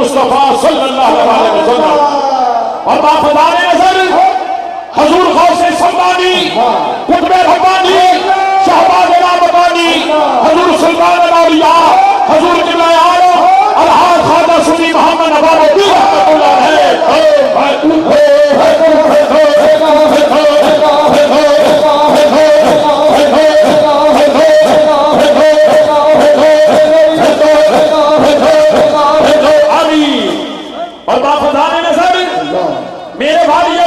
مصطفیٰ صلی اللہ علیہ وسلم اور بافدار نظر حضور غوث سمدانی قطب ربانی شہباز رابطانی حضور سلطان الاولیاء حضور قبلہ عالم الحاج خواجہ سنی محمد نواب الدین رحمۃ اللہ اور بافدار نظر میرے بھائی